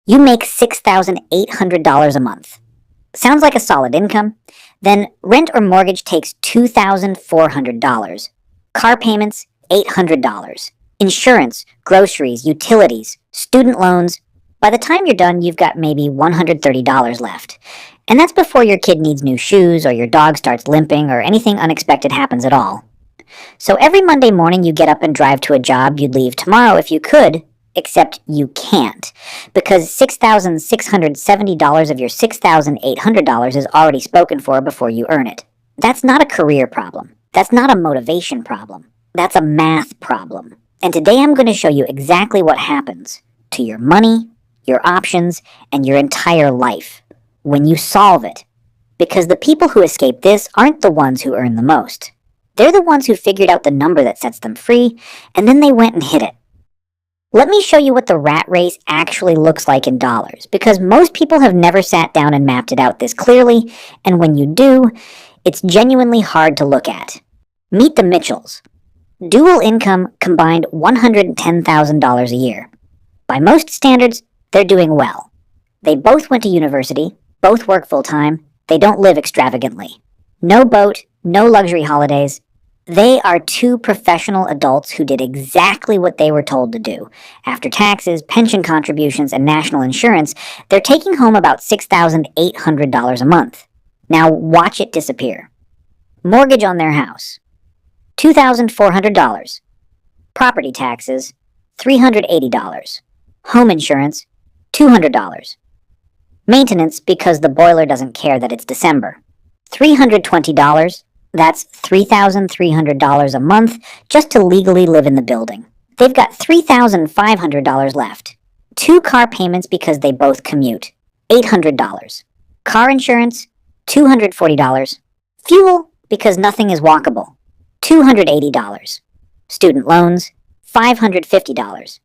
You make $6,800 a month. Sounds like a solid income? Then rent or mortgage takes $2,400. Car payments, $800. Insurance, groceries, utilities, student loans. By the time you're done, you've got maybe $130 left. And that's before your kid needs new shoes, or your dog starts limping, or anything unexpected happens at all. So every Monday morning you get up and drive to a job you'd leave tomorrow if you could, except you can't, because $6,670 of your $6,800 is already spoken for before you earn it. That's not a career problem. That's not a motivation problem. That's a math problem. And today I'm going to show you exactly what happens to your money, your options, and your entire life when you solve it. Because the people who escape this aren't the ones who earn the most. They're the ones who figured out the number that sets them free, and then they went and hit it. Let me show you what the rat race actually looks like in dollars, because most people have never sat down and mapped it out this clearly, and when you do, it's genuinely hard to look at. Meet the Mitchells. Dual income combined $110,000 a year. By most standards, they're doing well. They both went to university, both work full-time, they don't live extravagantly. No boat, no luxury holidays. They are two professional adults who did exactly what they were told to do. After taxes, pension contributions, and national insurance, they're taking home about $6,800 a month. Now watch it disappear. Mortgage on their house, $2,400. Property taxes, $380. Home insurance, $200. Maintenance because the boiler doesn't care that it's December, $320. That's $3,300 a month just to legally live in the building. They've got $3,500 left. 2 car payments because they both commute, $800. Car insurance, $240. Fuel because nothing is walkable, $280. Student loans, $550.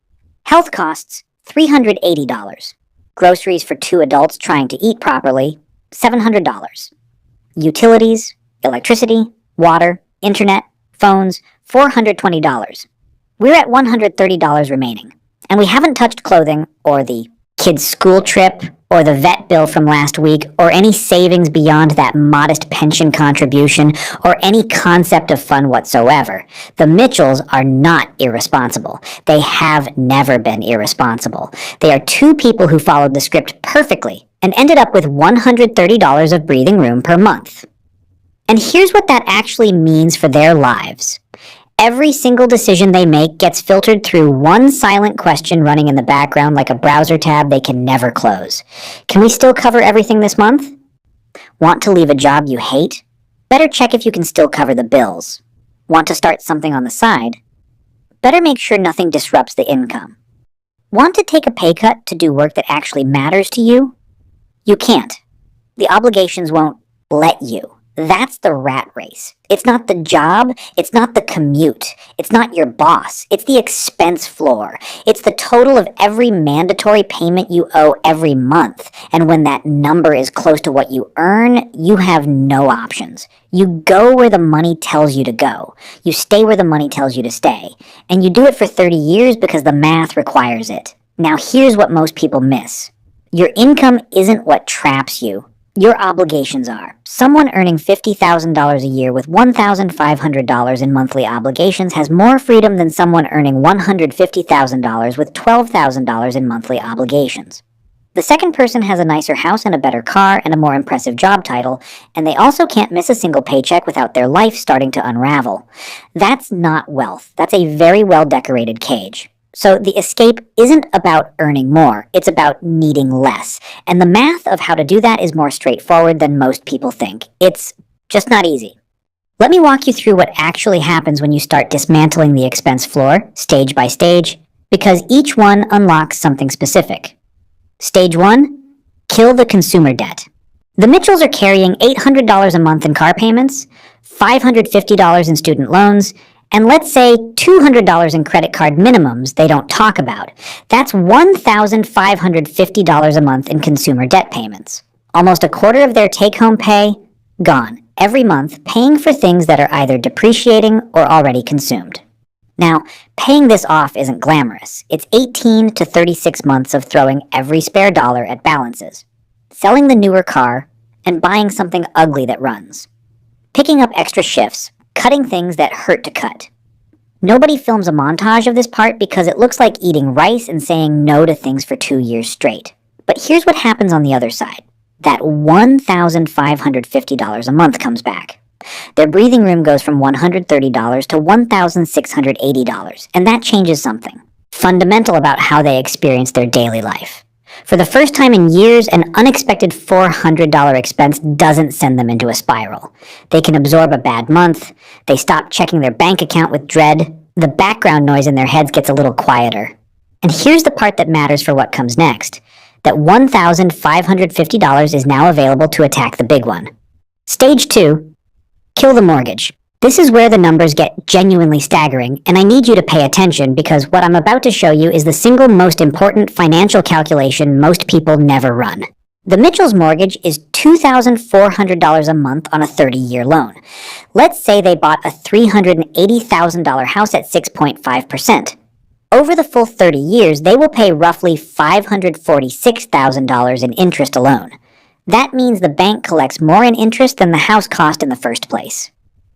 Health costs, $380. Groceries for 2 adults trying to eat properly, $700. Utilities, electricity, water, internet, phones, $420. We're at $130 remaining. And we haven't touched clothing, or the kids' school trip, or the vet bill from last week, or any savings beyond that modest pension contribution, or any concept of fun whatsoever. The Mitchells are not irresponsible. They have never been irresponsible. They are 2 people who followed the script perfectly and ended up with $130 of breathing room per month. And here's what that actually means for their lives. Every single decision they make gets filtered through one silent question running in the background like a browser tab they can never close. Can we still cover everything this month? Want to leave a job you hate? Better check if you can still cover the bills. Want to start something on the side? Better make sure nothing disrupts the income. Want to take a pay cut to do work that actually matters to you? You can't. The obligations won't let you. That's the rat race. It's not the job, it's not the commute, it's not your boss, it's the expense floor. It's the total of every mandatory payment you owe every month. And when that number is close to what you earn, you have no options. You go where the money tells you to go. You stay where the money tells you to stay. And you do it for 30 years because the math requires it. Now here's what most people miss. Your income isn't what traps you. Your obligations are. Someone earning $50,000 a year with $1,500 in monthly obligations has more freedom than someone earning $150,000 with $12,000 in monthly obligations. The second person has a nicer house and a better car and a more impressive job title, and they also can't miss a single paycheck without their life starting to unravel. That's not wealth. That's a very well-decorated cage. So the escape isn't about earning more, it's about needing less. And the math of how to do that is more straightforward than most people think. It's just not easy. Let me walk you through what actually happens when you start dismantling the expense floor, stage by stage, because each one unlocks something specific. Stage 1, kill the consumer debt. The Mitchells are carrying $800 a month in car payments, $550 in student loans, and let's say $200 in credit card minimums they don't talk about. That's $1,550 a month in consumer debt payments. Almost a quarter of their take-home pay, gone, every month, paying for things that are either depreciating or already consumed. Now, paying this off isn't glamorous. It's 18 to 36 months of throwing every spare dollar at balances, selling the newer car, and buying something ugly that runs, picking up extra shifts, cutting things that hurt to cut. Nobody films a montage of this part because it looks like eating rice and saying no to things for 2 years straight. But here's what happens on the other side. That $1,550 a month comes back. Their breathing room goes from $130 to $1,680, and that changes something fundamental about how they experience their daily life. For the first time in years, an unexpected $400 expense doesn't send them into a spiral. They can absorb a bad month, they stop checking their bank account with dread, the background noise in their heads gets a little quieter. And here's the part that matters for what comes next. That $1,550 is now available to attack the big one. Stage 2. Kill the mortgage. This is where the numbers get genuinely staggering, and I need you to pay attention because what I'm about to show you is the single most important financial calculation most people never run. The Mitchells' mortgage is $2,400 a month on a 30-year loan. Let's say they bought a $380,000 house at 6.5%. Over the full 30 years, they will pay roughly $546,000 in interest alone. That means the bank collects more in interest than the house cost in the first place.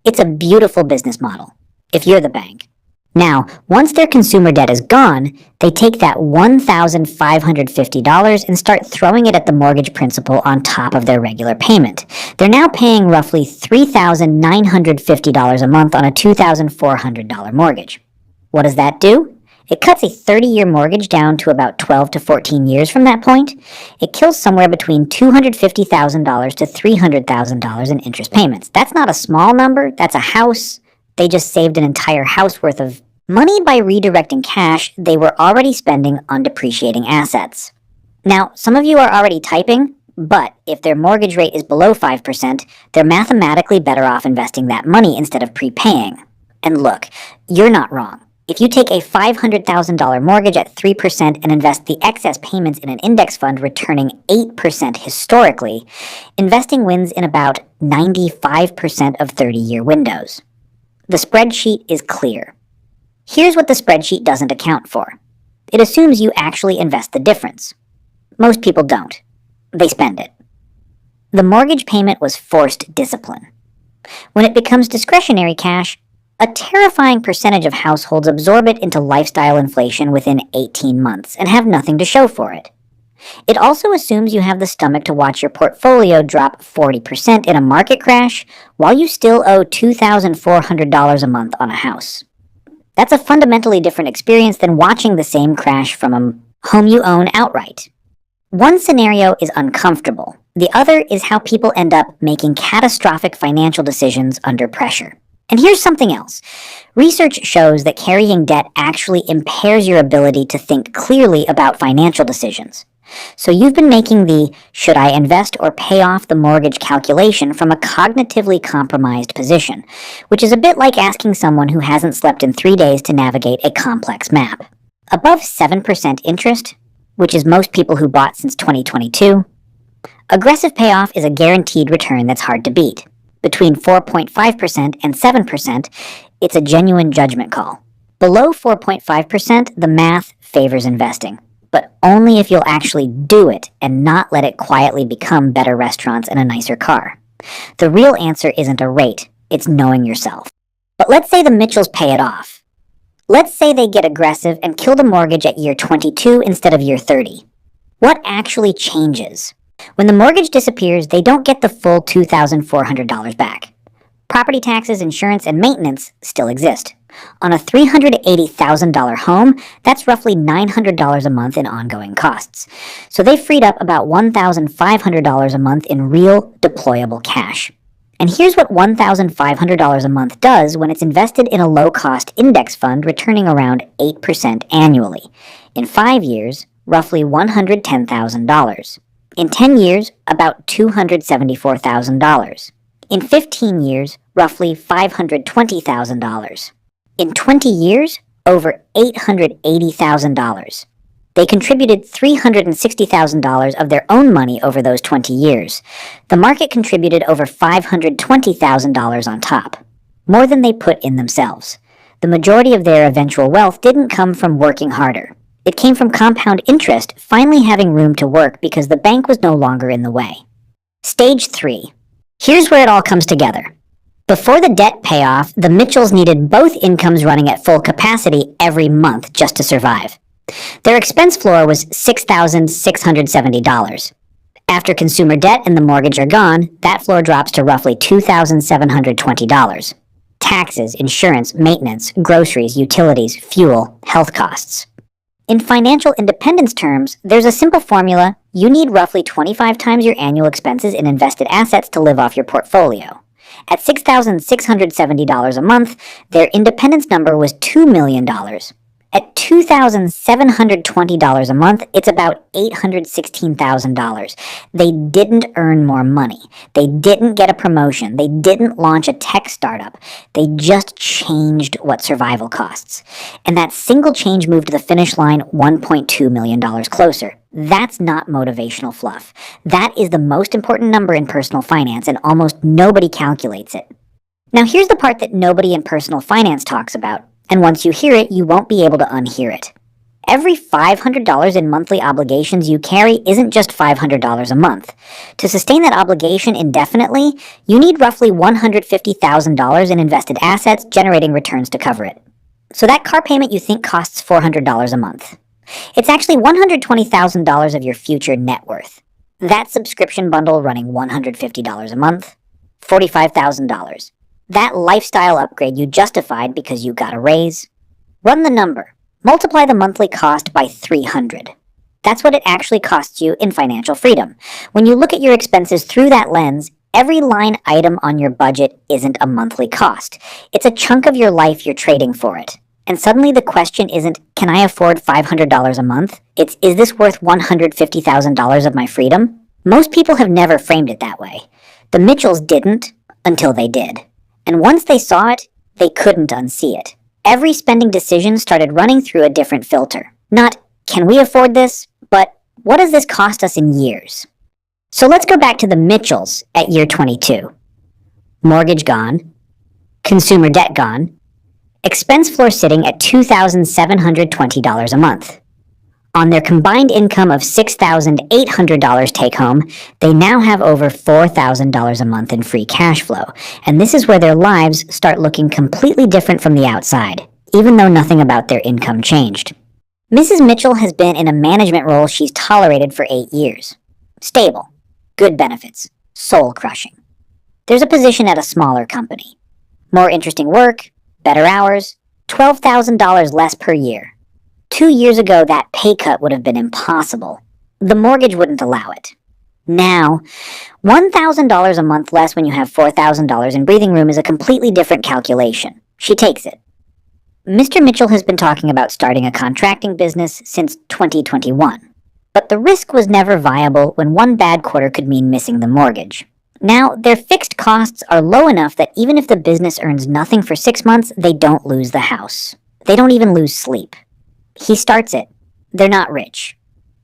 It's a beautiful business model, if you're the bank. Now, once their consumer debt is gone, they take that $1,550 and start throwing it at the mortgage principal on top of their regular payment. They're now paying roughly $3,950 a month on a $2,400 mortgage. What does that do? It cuts a 30-year mortgage down to about 12 to 14 years from that point. It kills somewhere between $250,000 to $300,000 in interest payments. That's not a small number. That's a house. They just saved an entire house worth of money by redirecting cash they were already spending on depreciating assets. Now, some of you are already typing, but if their mortgage rate is below 5%, they're mathematically better off investing that money instead of prepaying. And look, you're not wrong. If you take a $500,000 mortgage at 3% and invest the excess payments in an index fund returning 8% historically, investing wins in about 95% of 30-year windows. The spreadsheet is clear. Here's what the spreadsheet doesn't account for. It assumes you actually invest the difference. Most people don't. They spend it. The mortgage payment was forced discipline. When it becomes discretionary cash, a terrifying percentage of households absorb it into lifestyle inflation within 18 months and have nothing to show for it. It also assumes you have the stomach to watch your portfolio drop 40% in a market crash while you still owe $2,400 a month on a house. That's a fundamentally different experience than watching the same crash from a home you own outright. One scenario is uncomfortable. The other is how people end up making catastrophic financial decisions under pressure. And here's something else. Research shows that carrying debt actually impairs your ability to think clearly about financial decisions. So you've been making the should I invest or pay off the mortgage calculation from a cognitively compromised position, which is a bit like asking someone who hasn't slept in 3 days to navigate a complex map. Above 7% interest, which is most people who bought since 2022, aggressive payoff is a guaranteed return that's hard to beat. Between 4.5% and 7%, it's a genuine judgment call. Below 4.5%, the math favors investing, but only if you'll actually do it and not let it quietly become better restaurants and a nicer car. The real answer isn't a rate, it's knowing yourself. But let's say the Mitchells pay it off. Let's say they get aggressive and kill the mortgage at year 22 instead of year 30. What actually changes? When the mortgage disappears, they don't get the full $2,400 back. Property taxes, insurance, and maintenance still exist. On a $380,000 home, that's roughly $900 a month in ongoing costs. So they freed up about $1,500 a month in real, deployable cash. And here's what $1,500 a month does when it's invested in a low-cost index fund returning around 8% annually. In 5 years, roughly $110,000. In 10 years, about $274,000. In 15 years, roughly $520,000. In 20 years, over $880,000. They contributed $360,000 of their own money over those 20 years. The market contributed over $520,000 on top, more than they put in themselves. The majority of their eventual wealth didn't come from working harder. It came from compound interest finally having room to work because the bank was no longer in the way. Stage 3. Here's where it all comes together. Before the debt payoff, the Mitchells needed both incomes running at full capacity every month just to survive. Their expense floor was $6,670. After consumer debt and the mortgage are gone, that floor drops to roughly $2,720. Taxes, insurance, maintenance, groceries, utilities, fuel, health costs. In financial independence terms, there's a simple formula. You need roughly 25 times your annual expenses in invested assets to live off your portfolio. At $6,670 a month, their independence number was $2 million. At $2,720 a month, it's about $816,000. They didn't earn more money. They didn't get a promotion. They didn't launch a tech startup. They just changed what survival costs. And that single change moved the finish line $1.2 million closer. That's not motivational fluff. That is the most important number in personal finance, and almost nobody calculates it. Now here's the part that nobody in personal finance talks about. And once you hear it, you won't be able to unhear it. Every $500 in monthly obligations you carry isn't just $500 a month. To sustain that obligation indefinitely, you need roughly $150,000 in invested assets generating returns to cover it. So that car payment you think costs $400 a month. It's actually $120,000 of your future net worth. That subscription bundle running $150 a month, $45,000. That lifestyle upgrade you justified because you got a raise. Run the number. Multiply the monthly cost by 300. That's what it actually costs you in financial freedom. When you look at your expenses through that lens, every line item on your budget isn't a monthly cost. It's a chunk of your life you're trading for it. And suddenly the question isn't, can I afford $500 a month? It's, is this worth $150,000 of my freedom? Most people have never framed it that way. The Mitchells didn't until they did. And once they saw it, they couldn't unsee it. Every spending decision started running through a different filter. Not, can we afford this? But, what does this cost us in years? So let's go back to the Mitchells at year 22. Mortgage gone. Consumer debt gone. Expense floor sitting at $2,720 a month. On their combined income of $6,800 take home, they now have over $4,000 a month in free cash flow, and this is where their lives start looking completely different from the outside, even though nothing about their income changed. Mrs. Mitchell has been in a management role she's tolerated for 8 years. Stable, good benefits, soul-crushing. There's a position at a smaller company. More interesting work, better hours, $12,000 less per year. 2 years ago, that pay cut would have been impossible. The mortgage wouldn't allow it. Now, $1,000 a month less when you have $4,000 in breathing room is a completely different calculation. She takes it. Mr. Mitchell has been talking about starting a contracting business since 2021. But the risk was never viable when one bad quarter could mean missing the mortgage. Now, their fixed costs are low enough that even if the business earns nothing for 6 months, they don't lose the house. They don't even lose sleep. He starts it. They're not rich.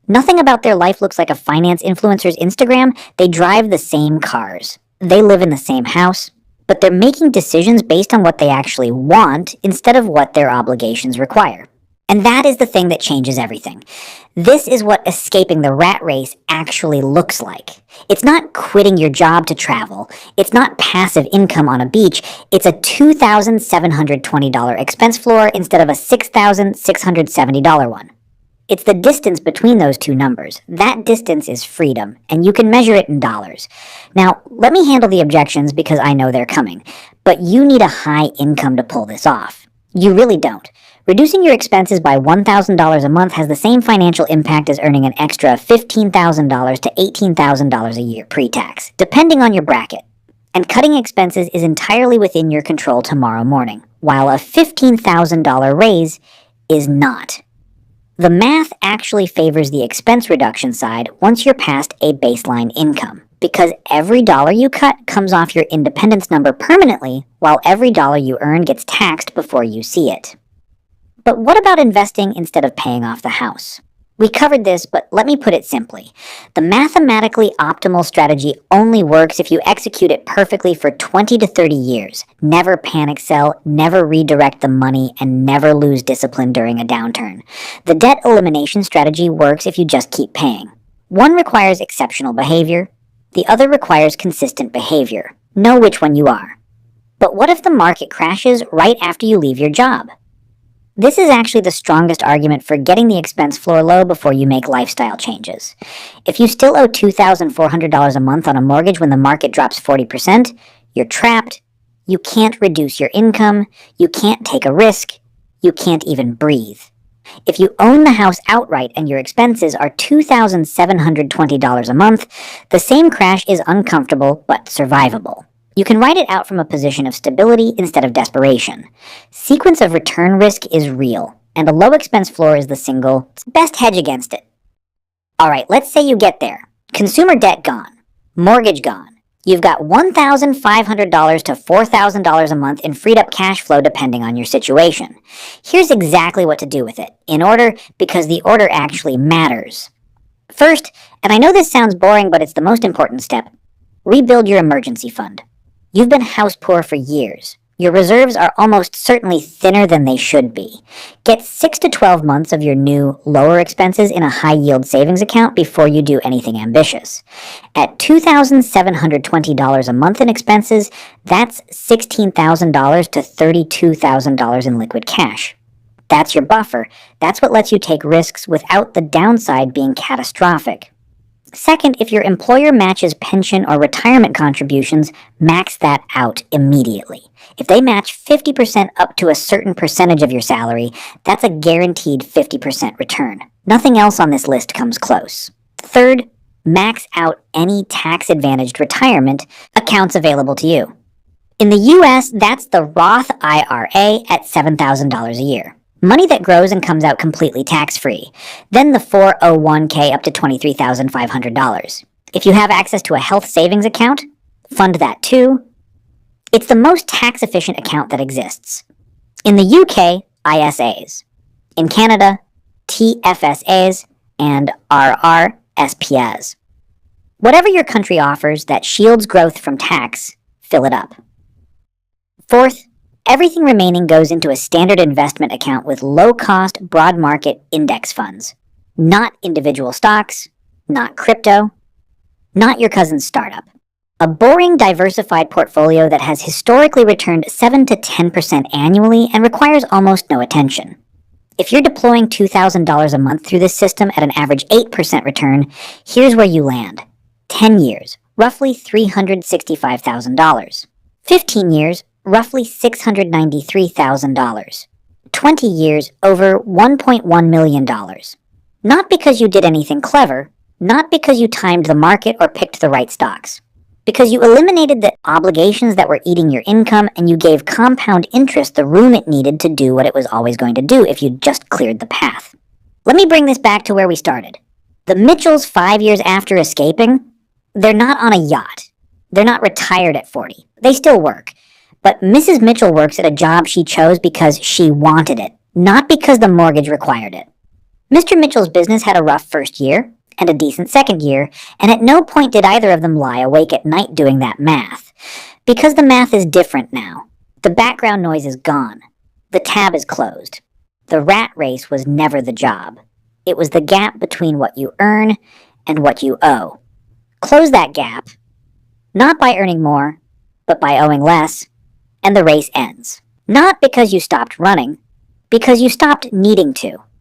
Nothing about their life looks like a finance influencer's Instagram. They drive the same cars. They live in the same house. But they're making decisions based on what they actually want instead of what their obligations require. And that is the thing that changes everything. This is what escaping the rat race actually looks like. It's not quitting your job to travel. It's not passive income on a beach. It's a $2,720 expense floor instead of a $6,670 one. It's the distance between those two numbers. That distance is freedom, and you can measure it in dollars. Now, let me handle the objections because I know they're coming. But you need a high income to pull this off. You really don't. Reducing your expenses by $1,000 a month has the same financial impact as earning an extra $15,000 to $18,000 a year pre-tax, depending on your bracket. And cutting expenses is entirely within your control tomorrow morning, while a $15,000 raise is not. The math actually favors the expense reduction side once you're past a baseline income, because every dollar you cut comes off your independence number permanently, while every dollar you earn gets taxed before you see it. But what about investing instead of paying off the house? We covered this, but let me put it simply. The mathematically optimal strategy only works if you execute it perfectly for 20 to 30 years. Never panic sell, never redirect the money, and never lose discipline during a downturn. The debt elimination strategy works if you just keep paying. One requires exceptional behavior. The other requires consistent behavior. Know which one you are. But what if the market crashes right after you leave your job? This is actually the strongest argument for getting the expense floor low before you make lifestyle changes. If you still owe $2,400 a month on a mortgage when the market drops 40%, you're trapped. You can't reduce your income. You can't take a risk. You can't even breathe. If you own the house outright and your expenses are $2,720 a month, the same crash is uncomfortable but survivable. You can write it out from a position of stability instead of desperation. Sequence of return risk is real, and a low expense floor is the single best hedge against it. Alright, let's say you get there. Consumer debt gone. Mortgage gone. You've got $1,500 to $4,000 a month in freed up cash flow depending on your situation. Here's exactly what to do with it, in order, because the order actually matters. First, and I know this sounds boring, but it's the most important step, rebuild your emergency fund. You've been house poor for years. Your reserves are almost certainly thinner than they should be. Get 6 to 12 months of your new, lower expenses in a high-yield savings account before you do anything ambitious. At $2,720 a month in expenses, that's $16,000 to $32,000 in liquid cash. That's your buffer. That's what lets you take risks without the downside being catastrophic. Second, if your employer matches pension or retirement contributions, max that out immediately. If they match 50% up to a certain percentage of your salary, that's a guaranteed 50% return. Nothing else on this list comes close. Third, max out any tax-advantaged retirement accounts available to you. In the US, that's the Roth IRA at $7,000 a year. Money that grows and comes out completely tax-free. Then the 401k up to $23,500. If you have access to a health savings account, fund that too. It's the most tax-efficient account that exists. In the UK, ISAs. In Canada, TFSAs and RRSPs. Whatever your country offers that shields growth from tax, fill it up. Fourth, everything remaining goes into a standard investment account with low-cost, broad-market index funds. Not individual stocks, not crypto, not your cousin's startup. A boring, diversified portfolio that has historically returned 7 to 10% annually and requires almost no attention. If you're deploying $2,000 a month through this system at an average 8% return, here's where you land. 10 years, roughly $365,000. 15 years, roughly $693,000. 20 years, over $1.1 million. Not because you did anything clever, not because you timed the market or picked the right stocks. Because you eliminated the obligations that were eating your income and you gave compound interest the room it needed to do what it was always going to do if you just cleared the path. Let me bring this back to where we started. The Mitchells 5 years after escaping, they're not on a yacht. They're not retired at 40. They still work. But Mrs. Mitchell works at a job she chose because she wanted it, not because the mortgage required it. Mr. Mitchell's business had a rough first year and a decent second year, and at no point did either of them lie awake at night doing that math. Because the math is different now. The background noise is gone. The tab is closed. The rat race was never the job. It was the gap between what you earn and what you owe. Close that gap, not by earning more, but by owing less, and the race ends. Not because you stopped running, because you stopped needing to.